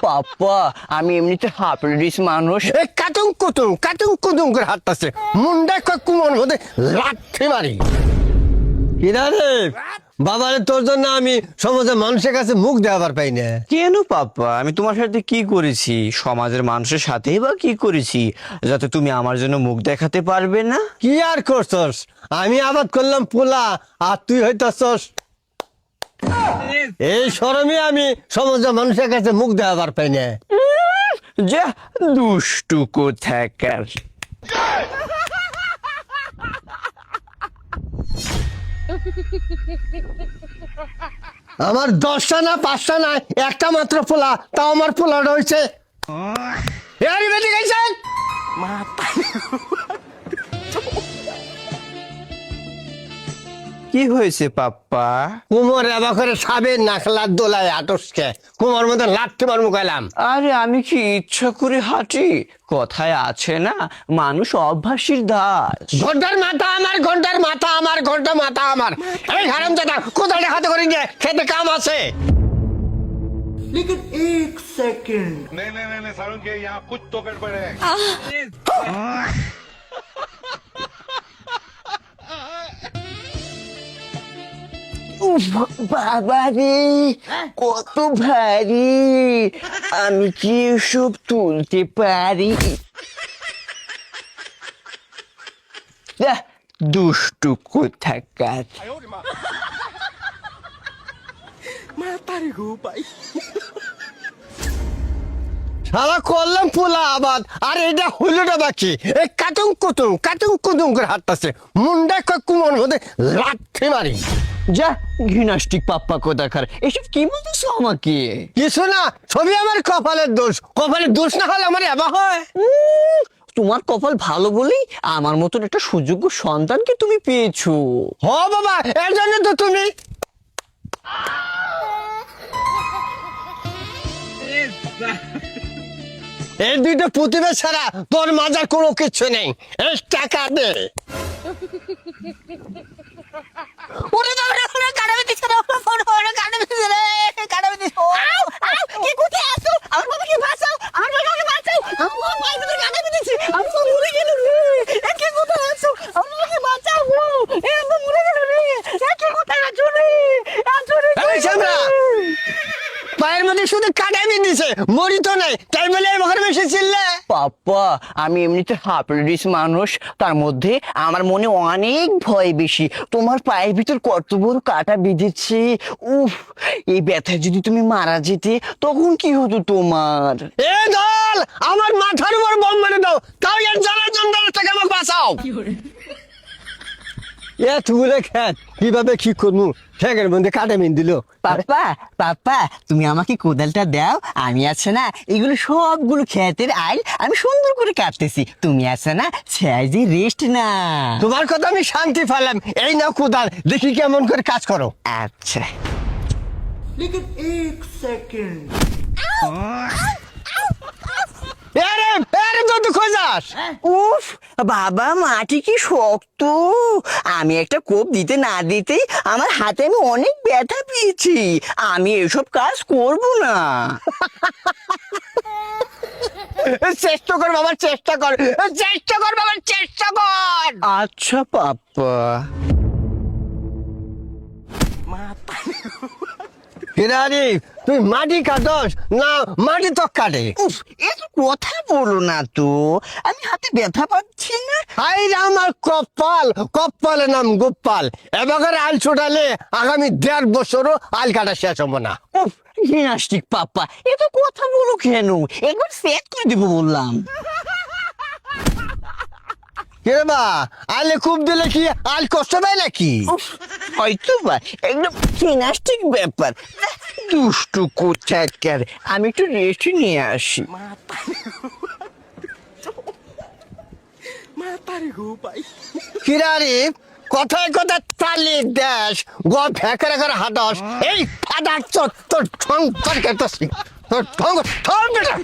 পাপ্পা আমি এমনিতে হাফ রিস মানুষ। কাতুং কুতুং করে হাঁটতেছে মুন্ডা কুমোর মধ্যে লাঠি মারি। কিরা রে বাবারে, তোর জন্য আমি সমাজের মানুষের কাছে মুখ দেওয়ার পাই না। কেন পাপ্পা, আমি তোমার সাথে কি করেছি? সমাজের মানুষের সাথেই বা কি করেছি যাতে তুমি আমার জন্য মুখ দেখাতে পারবে না? কি আর করছস? আমি আবাদ করলাম পোলা আর তুই হইতাছস। এই শরমে আমি সমাজের মানুষের কাছে মুখ দেওয়ার পাই না। যা দুষ্টু কোথাকার। আমার 10টা না 5টা না একটা মাত্র পোলা, তাও আমার পোলা রয়েছে। কি হয়েছে পাপ্পা? কুমোর এবার করে সাবের নাখলার দোলায় আটসকে কুমোর মধ্যে লাঠি মার মুখাইলাম। আরে আমি কি ইচ্ছা করে হাঁটি? কথায় আছে না, মানুষ অভ্যাসীর দাস। ঘন্টার মাথা আমার, ঘন্টার মাথা আমার, ঘন্টা মাথা আমার। এই হারামজাদা কোথায় হাতে করে নিয়ে খেতে কাম আছে। लेकिन एक सेकंड नहीं सारुण के यहाँ कुछ तो गड़बड़ है। বাবা রে কত ভারী, আমি কি এসব তুলতে পারি? যাহ, দুষ্টু কোথাকার। সারা করলাম পোলা আবাদ আর এটা হইলটা বাকি। এই কাতুং কুতুং করে হাঁটতেছে মুন্ডা কুমোর মধ্যে লাঠি মারি। যা ঘৃণাষ্টিক পাপ্পা কোথাকার, এসব কি বলতেছো আমাকে? কিছু না, ছবি আমার কপালের দোষ। কপালের দোষ না হলে আমার এবার হয়। তোমার কপাল ভালো বলেই আমার মতন একটা সুযোগ্য সন্তানকে তুমি পেয়েছো। হ বাবা, এর জন্য তো তুমি এই দুইটা প্রতিভা ছাড়া তোর মাজার কোনো কিছু নেই। এই টাকা দে। ওরে বাবা রে, ওরে কাটাবে দিছে রে, ওরে কাটাবে দিছে রে, কাটাবে দিছে। কি কোথায় আছো? আমার বাবাকে বাঁচাও, আমার বাবাকে বাঁচাও, আমার বাবা পায়ে ধরে কাটাবে দিছে, আমি তো মরে গেল রে। এ কি কোথায় আছো? আমার বাবাকে বাঁচাও গো, এ তো মরে গেল রে। এ কি কোথায় আছো রে? আছো রে। এই সামরা পায়ের মধ্যে শুধু কাটাবি দিছে, মরি তো নাই, তাই বলে এবার বেশি চিল্লে। পাপ্পা আমি এমনিতে হাফ রিস মানুষ, তার মধ্যে আমার মনে অনেক ভয় বেশি। তোমার পায়ের ভিতর কত বড় কাটা বিঁধেছে, উফ! এই ব্যথায় যদি তুমি মারা যেতে তখন কি হতো তোমার? এ দল আমার মাথার উপর বোম মেরে দাও, তাও এর জ্বালা যন্ত্রণা থেকে আমাকে বাঁচাও। এ তুলে খেত কিভাবে কি করবো, ঠেকের মধ্যে কাটে মিন দিল। পাপ্পা পাপ্পা তুমি আমাকে কোদালটা দাও, আমি আছে না এগুলো সবগুলো ক্ষেতের আইল আমি সুন্দর করে কাটতেছি, তুমি আছে না সাইজে রেস্ট না। তোমার কথা আমি শান্তি পেলাম। এই নাও কোদাল, দেখি কেমন করে কাজ করো। আচ্ছা लेकिन एक सेकंड উফ বাবা, মাটি কি শক্ত! আমি একটা কোপ দিতে না দিতেই আমার হাতে আমি অনেক ব্যথা পেয়েছি। আমি এসব কাজ করব না। চেষ্টা কর বাবা, চেষ্টা কর, চেষ্টা কর বাবা, চেষ্টা কর। আচ্ছা পাপ্পা। হিরারি তুই মাটি কাটস না মাটি তো কাটে? উফ, এত কথা বলো না তো, আমি হাতে ব্যথা পাচ্ছি না। হাই রে আমার কপাল, কপালের নাম গোপাল। এবার আল ছোটালে আগামী 1.5 বছরও আল কাটা শেষ হবো না। উফ, জিমনাস্টিক পাপ্পা, এত কথা বলো কেন? একবার সেট করে দিব বললাম। কে বা আলে খুব দিলে কি আল কষ্ট পায় নাকি? উফ, হয়তো বা একদম জিমনাস্টিক ব্যাপার। দুষ্টু কোথাকার, আমি একটু রেস্ট নিয়ে আসি। কিরারি কথায় কথা তালি দেশ গো ফেঁকে রেখে হাঁটস, এই ফাদার তোর ঠং তোর কেটে তোর ঠং ঠং বেটা।